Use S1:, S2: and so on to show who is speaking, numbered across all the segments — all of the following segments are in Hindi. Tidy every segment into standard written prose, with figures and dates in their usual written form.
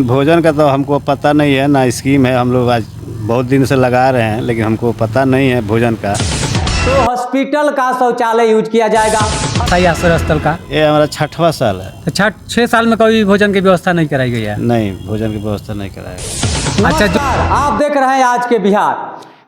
S1: भोजन का तो हमको पता नहीं है, ना स्कीम है। हम लोग आज बहुत दिन से लगा रहे हैं, लेकिन हमको पता नहीं है भोजन का।
S2: तो हॉस्पिटल का शौचालय यूज किया जाएगा।
S3: अस्थायी आश्रय स्थल का
S1: ये हमारा 6वां साल है।
S3: तो 6 साल में कभी भोजन की व्यवस्था नहीं कराई गई है?
S1: नहीं, भोजन की व्यवस्था नहीं कराएगा।
S2: अच्छा, आप देख रहे हैं आज के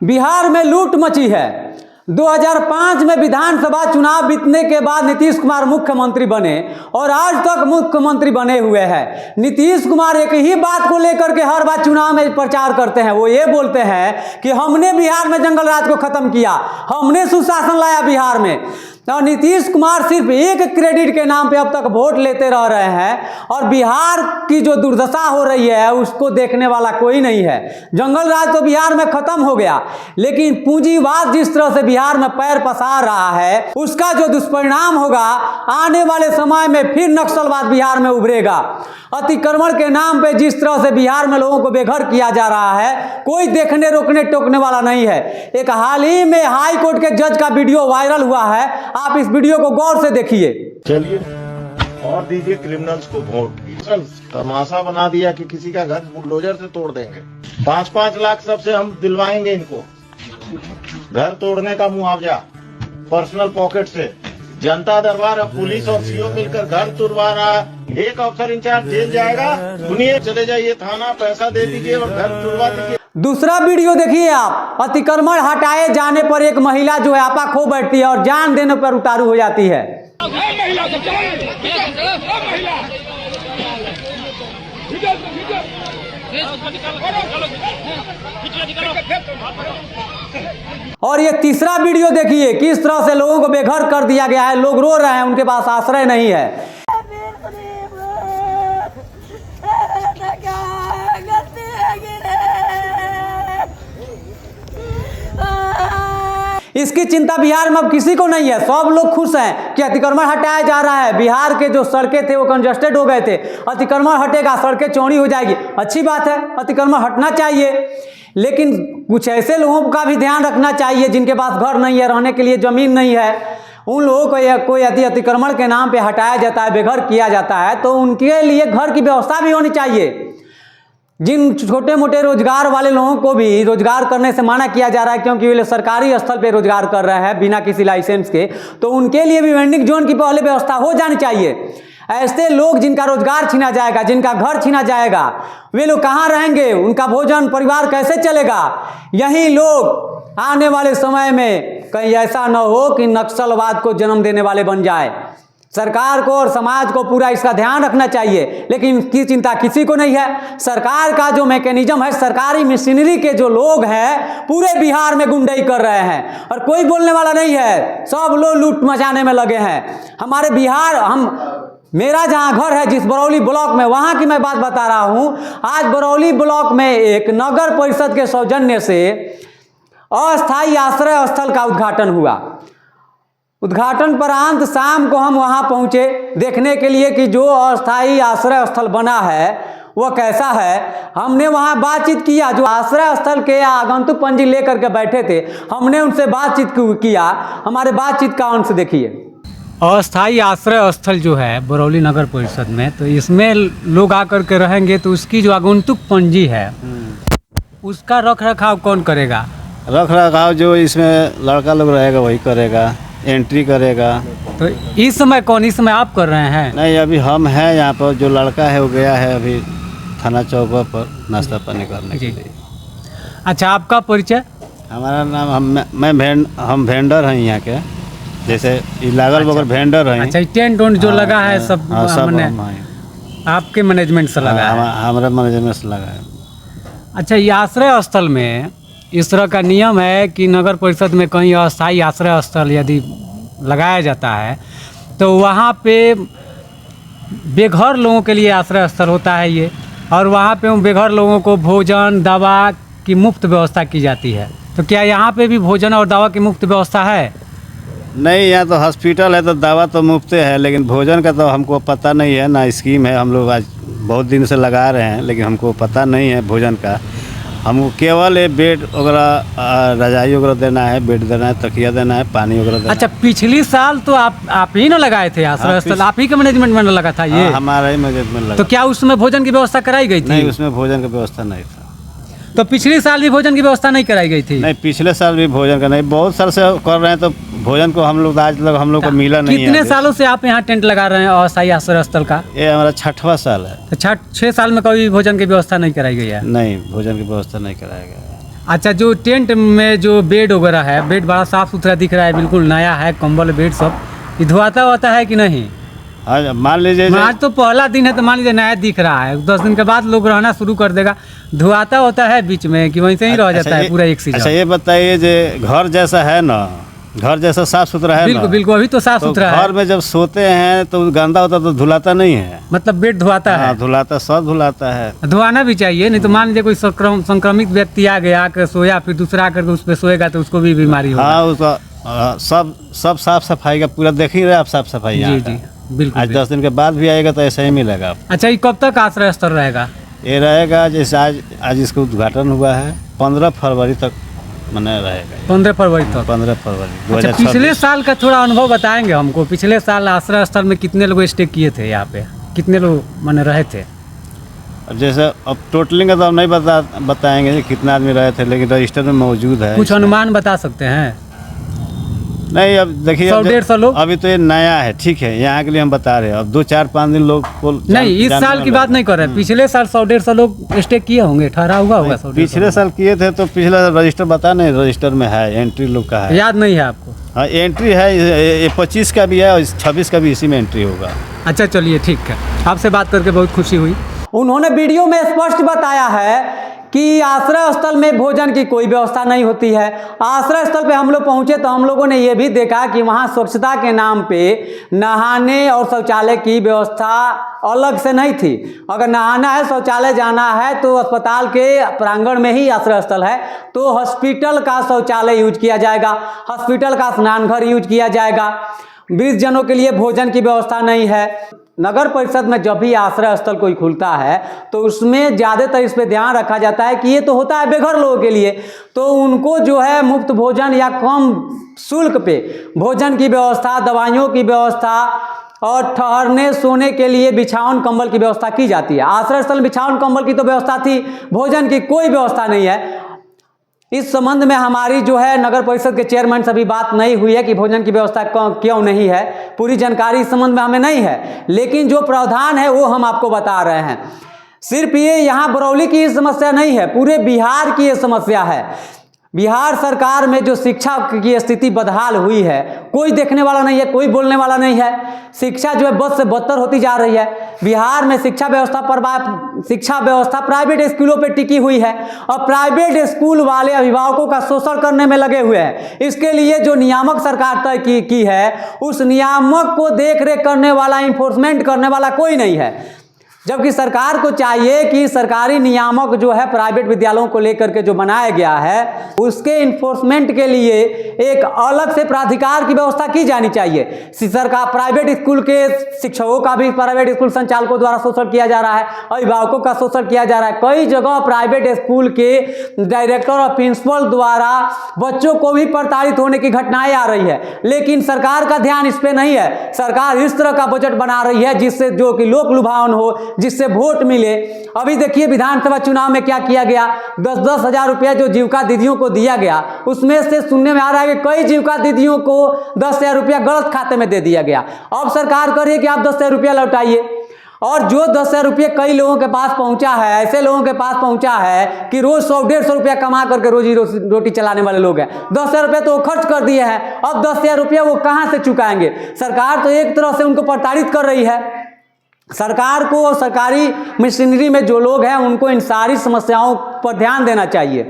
S2: बिहार में लूट मची है। 2005 में विधानसभा चुनाव जीतने के बाद नीतीश कुमार मुख्यमंत्री बने और आज तक मुख्यमंत्री बने हुए हैं। नीतीश कुमार एक ही बात को लेकर के हर बार चुनाव में प्रचार करते हैं। वो ये बोलते हैं कि हमने बिहार में जंगल राज को खत्म किया, हमने सुशासन लाया बिहार में। और नीतीश कुमार सिर्फ एक क्रेडिट के नाम पे अब तक वोट लेते रह रहे हैं और बिहार की जो दुर्दशा हो रही है उसको देखने वाला कोई नहीं है। जंगल राज तो बिहार में खत्म हो गया, लेकिन पूंजीवाद जिस तरह से बिहार में पैर पसार रहा है उसका जो दुष्परिणाम होगा, आने वाले समय में फिर नक्सलवाद बिहार में उभरेगा। अतिक्रमण के नाम पे जिस तरह से बिहार में लोगों को बेघर किया जा रहा है, कोई देखने रोकने टोकने वाला नहीं है। एक हाल ही में हाई कोर्ट के जज का वीडियो वायरल हुआ है, आप इस वीडियो को गौर से देखिए।
S4: चलिए और दीजिए क्रिमिनल्स को वोट। तमाशा बना दिया कि किसी का घर बुलडोजर से तोड़ देंगे। 5-5 लाख सबसे हम दिलवाएंगे इनको, घर तोड़ने का मुआवजा पर्सनल पॉकेट से। जनता दरबार अब पुलिस और सीओ मिलकर घर तुड़वा रहा है। एक अफसर इंचार्ज जेल जाएगा, सुनिए, चले जाइए थाना, पैसा दे दीजिए और घर तुड़वा दीजिए।
S2: दूसरा वीडियो देखिए आप। अतिक्रमण हटाए जाने पर एक महिला जो है आपा खो बैठती है और जान देने पर उतारू हो जाती है। और ये तीसरा वीडियो देखिए, किस तरह से लोगों को बेघर कर दिया गया है। लोग रो रहे हैं, उनके पास आश्रय नहीं है। इसकी चिंता बिहार में अब किसी को नहीं है। सब लोग खुश हैं कि अतिक्रमण हटाया जा रहा है। बिहार के जो सड़कें थे वो कंजस्टेड हो गए थे, अतिक्रमण हटेगा, सड़कें चौड़ी हो जाएगी। अच्छी बात है, अतिक्रमण हटना चाहिए, लेकिन कुछ ऐसे लोगों का भी ध्यान रखना चाहिए जिनके पास घर नहीं है, रहने के लिए ज़मीन नहीं है। उन लोगों को कोई अतिक्रमण के नाम पे हटाया जाता है, बेघर किया जाता है, तो उनके लिए घर की व्यवस्था भी होनी चाहिए। जिन छोटे मोटे रोजगार वाले लोगों को भी रोजगार करने से मना किया जा रहा है, क्योंकि वे लोग सरकारी स्थल पे रोजगार कर रहे हैं बिना किसी लाइसेंस के, तो उनके लिए भी वेंडिंग जोन की पहले व्यवस्था हो जानी चाहिए। ऐसे लोग जिनका रोजगार छीना जाएगा, जिनका घर छीना जाएगा, वे लोग कहाँ रहेंगे? उनका भोजन परिवार कैसे चलेगा? यही लोग आने वाले समय में कहीं ऐसा न हो कि नक्सलवाद को जन्म देने वाले बन जाए। सरकार को और समाज को पूरा इसका ध्यान रखना चाहिए, लेकिन इसकी चिंता किसी को नहीं है। सरकार का जो मैकेनिज्म है, सरकारी मशीनरी के जो लोग हैं पूरे बिहार में गुंडाई कर रहे हैं और कोई बोलने वाला नहीं है। सब लोग लूट मचाने में लगे हैं। हमारे बिहार, मेरा जहाँ घर है जिस बरौली ब्लॉक में, वहाँ की मैं बात बता रहा हूँ। आज बरौली ब्लॉक में एक नगर परिषद के सौजन्य से अस्थायी आश्रय स्थल का उद्घाटन हुआ। उद्घाटन परांत शाम को हम वहां पहुंचे देखने के लिए कि जो अस्थायी आश्रय स्थल बना है वह कैसा है। हमने वहां बातचीत किया, जो आश्रय स्थल के आगंतुक पंजी लेकर के बैठे थे, हमने उनसे बातचीत किया। हमारे बातचीत का अंश देखिए।
S3: अस्थायी आश्रय स्थल जो है बरौली नगर परिषद में, तो इसमें लोग आकर के रहेंगे, तो उसकी जो आगंतुक पंजी है उसका रख रखाव कौन करेगा?
S1: रख रखाव जो इसमें लड़का लोग रहेगा वही करेगा, एंट्री करेगा।
S3: तो इस समय कौन? इस समय आप कर रहे हैं?
S1: नहीं, अभी हम हैं यहाँ पर। जो लड़का है वो गया है अभी थाना चौक पर नाश्ता पानी करने के लिए।
S3: अच्छा, आपका परिचय?
S1: हमारा नाम हम वेंडर हैं यहाँ के, जैसे लागल बगल वेंडर हैं।
S3: अच्छा, टेंट उंट जो लगा है सब हमने आपके मैनेजमेंट से लगा है?
S1: हमारे मैनेजमेंट से लगा है।
S3: अच्छा, ये आश्रय स्थल में इस तरह का नियम है कि नगर परिषद में कहीं अस्थायी आश्रय स्थल यदि लगाया जाता है तो वहाँ पे बेघर लोगों के लिए आश्रय स्थल होता है ये, और वहाँ पे उन बेघर लोगों को भोजन दवा की मुफ्त व्यवस्था की जाती है। तो क्या यहाँ पे भी भोजन और दवा की मुफ्त व्यवस्था है?
S1: नहीं, यहाँ तो हॉस्पिटल है तो दवा तो मुफ्त है, लेकिन भोजन का तो हमको पता नहीं है, ना स्कीम है। हम लोग आज बहुत दिन से लगा रहे हैं, लेकिन हमको पता नहीं है भोजन का। हमको केवल ये बेड वगैरह रजाई वगैरह देना है, बेड देना है, तकिया देना है, पानी वगैरह देना
S3: अच्छा, पिछली साल तो आप ही ना लगाए थे आश्रय स्थल, आप ही के मैनेजमेंट में लगा था ये?
S1: हाँ, हमारा ही मैनेजमेंट लगा।
S3: तो क्या उसमें भोजन की व्यवस्था कराई गई थी?
S1: नहीं, उसमें भोजन की व्यवस्था नहीं था।
S3: तो पिछले साल भी भोजन की व्यवस्था नहीं कराई गई थी?
S1: नहीं, पिछले साल भी भोजन का नहीं, बहुत साल से कर रहे हैं, तो भोजन को हम लोग आज तक हम लोग को मिला नहीं है।
S3: कितने सालों से आप यहाँ टेंट लगा रहे हैं अस्थायी आश्रय स्थल का?
S1: ये हमारा 6वां साल है।
S3: तो 6 साल में कभी भोजन की व्यवस्था नहीं कराई गई है?
S1: नहीं, भोजन की व्यवस्था नहीं कराया गया है।
S3: अच्छा, जो टेंट में जो बेड वगैरह है, बेड बड़ा साफ सुथरा दिख रहा है, बिल्कुल नया है, कंबल बेड सब, ये धुआता होता है कि नहीं?
S1: हाँ, मान लीजिए
S3: आज तो पहला दिन है, तो मान लीजिए नया दिख रहा है, 10 दिन के बाद लोग रहना शुरू कर देगा, धुआता होता है बीच में कि वहीं से ही रह जाता है पूरा एक सीजन?
S1: अच्छा, ये बताइए, जो घर जैसा है ना, घर जैसा साफ सुथरा है
S3: बिल्कुल
S1: ना,
S3: बिल्कुल, अभी तो साफ सुथरा है।
S1: घर में जब सोते हैं तो गंदा होता तो धुलाता नहीं है?
S3: मतलब बेड धुआता है?
S1: हाँ, धुलाता, सब धुलाता है।
S3: धुआना भी चाहिए, नहीं तो मान लीजिए कोई संक्रमित व्यक्ति आ गया, आकर सोया, फिर दूसरा आकर के उस पर सोएगा तो उसको भी बीमारी होगा।
S1: हाँ, उसका सब साफ सफाई का पूरा देख ही रहे आप, साफ सफाई
S3: जी
S1: यहाँ
S3: जी,
S1: का।
S3: बिल्कुल।
S1: आज 10 दिन के बाद भी आएगा तो ऐसा ही मिलेगा आपको।
S3: अच्छा, ये कब तक आश्रय स्थल रहेगा?
S1: ये रहेगा, जैसे आज इसका उद्घाटन हुआ है, 15 फरवरी तक मना रहेगा।
S3: 15 फरवरी तक?
S1: 15 फरवरी
S3: अच्छा,
S1: 2026।
S3: पिछले साल का थोड़ा अनुभव बताएंगे हमको? पिछले साल आश्रय स्थल में कितने लोग स्टे किए थे यहाँ पे, कितने लोग माने रहे थे?
S1: अब जैसे अब टोटलिंग का तो हम नहीं बताएंगे कि कितना आदमी रहे थे, लेकिन रजिस्टर में मौजूद है।
S3: कुछ अनुमान बता सकते हैं?
S1: नहीं, अब देखिए,
S3: 100-150 लोग?
S1: अभी तो ये नया है, ठीक है, यहाँ के लिए हम बता रहे हैं। अब 2-4-5 दिन लोग को
S3: नहीं, इस साल की बात नहीं कर रहे, पिछले साल 100-150 लोग स्टे किए होंगे, ठहरा हुआ होगा 100-150?
S1: पिछले साल किए थे तो पिछला रजिस्टर बता नहीं, रजिस्टर में है, एंट्री लोग का है।
S3: याद नहीं है आपको?
S1: हाँ, एंट्री है, ये 25 का भी है और 26 का भी इसी में एंट्री होगा।
S3: अच्छा, चलिए ठीक है, आपसे बात करके बहुत खुशी हुई।
S2: उन्होंने वीडियो में स्पष्ट बताया है कि आश्रय स्थल में भोजन की कोई व्यवस्था नहीं होती है। आश्रय स्थल पे हम लोग पहुंचे तो हम लोगों ने ये भी देखा कि वहाँ स्वच्छता के नाम पे नहाने और शौचालय की व्यवस्था अलग से नहीं थी। अगर नहाना है, शौचालय जाना है तो अस्पताल के प्रांगण में ही आश्रय स्थल है, तो हॉस्पिटल का शौचालय यूज किया जाएगा, हॉस्पिटल का स्नान घर यूज किया जाएगा। वृद्धजनों के लिए भोजन की व्यवस्था नहीं है। नगर परिषद में जब भी आश्रय स्थल कोई खुलता है तो उसमें ज़्यादातर इस पे ध्यान रखा जाता है कि ये तो होता है बेघर लोगों के लिए, तो उनको जो है मुफ्त भोजन या कम शुल्क पे भोजन की व्यवस्था, दवाइयों की व्यवस्था और ठहरने सोने के लिए बिछावन कंबल की व्यवस्था की जाती है। आश्रय स्थल बिछावन कंबल की तो व्यवस्था थी, भोजन की कोई व्यवस्था नहीं है। इस संबंध में हमारी जो है नगर परिषद के चेयरमैन से भी बात नहीं हुई है कि भोजन की व्यवस्था क्यों नहीं है, पूरी जानकारी इस संबंध में हमें नहीं है, लेकिन जो प्रावधान है वो हम आपको बता रहे हैं। सिर्फ ये यहाँ बरौली की समस्या नहीं है, पूरे बिहार की ये समस्या है। बिहार सरकार में जो शिक्षा की स्थिति बदहाल हुई है, कोई देखने वाला नहीं है, कोई बोलने वाला नहीं है। शिक्षा जो है बद से बदतर होती जा रही है। बिहार में शिक्षा व्यवस्था प्राइवेट स्कूलों पे टिकी हुई है और प्राइवेट स्कूल वाले अभिभावकों का शोषण करने में लगे हुए हैं। इसके लिए जो नियामक सरकार तय की है, उस नियामक को देख रेख करने वाला, इन्फोर्समेंट करने वाला कोई नहीं है। जबकि सरकार को चाहिए कि सरकारी नियामक जो है प्राइवेट विद्यालयों को लेकर के जो बनाया गया है, उसके इन्फोर्समेंट के लिए एक अलग से प्राधिकार की व्यवस्था की जानी चाहिए। सरकार प्राइवेट स्कूल के शिक्षकों का भी प्राइवेट स्कूल संचालकों द्वारा शोषण किया जा रहा है, अभिभावकों का शोषण किया जा रहा है। कई जगह प्राइवेट स्कूल के डायरेक्टर और प्रिंसिपल द्वारा बच्चों को भी प्रताड़ित होने की घटनाएं आ रही है, लेकिन सरकार का ध्यान इस पे नहीं है। सरकार इस तरह का बजट बना रही है जिससे जो कि लोक लुभावन हो, जिससे वोट मिले। अभी देखिए विधानसभा चुनाव में क्या किया गया, 10-10 हजार रुपया जो जीविका दीदियों को दिया गया, उसमें से सुनने में आ रहा है कि कई जीविका दीदियों को 10,000 रुपया गलत खाते में दे दिया गया। अब सरकार कह रही है कि आप 10,000 रुपया लौटाइए, और जो 10,000 रुपये कई लोगों के पास पहुंचा है, ऐसे लोगों के पास पहुंचा है कि रोज 100-150 रुपया कमा करके रोजी रोटी चलाने वाले लोग हैं। 10,000 रुपये तो वो खर्च कर दिए हैं, अब 10,000 रुपया वो कहाँ से चुकाएंगे? सरकार तो एक तरह से उनको प्रताड़ित कर रही है। सरकार को और सरकारी मशीनरी में जो लोग हैं उनको इन सारी समस्याओं पर ध्यान देना चाहिए।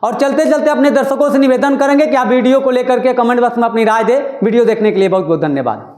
S2: और चलते चलते अपने दर्शकों से निवेदन करेंगे कि आप वीडियो को लेकर के कमेंट बॉक्स में अपनी राय दें। वीडियो देखने के लिए बहुत बहुत धन्यवाद।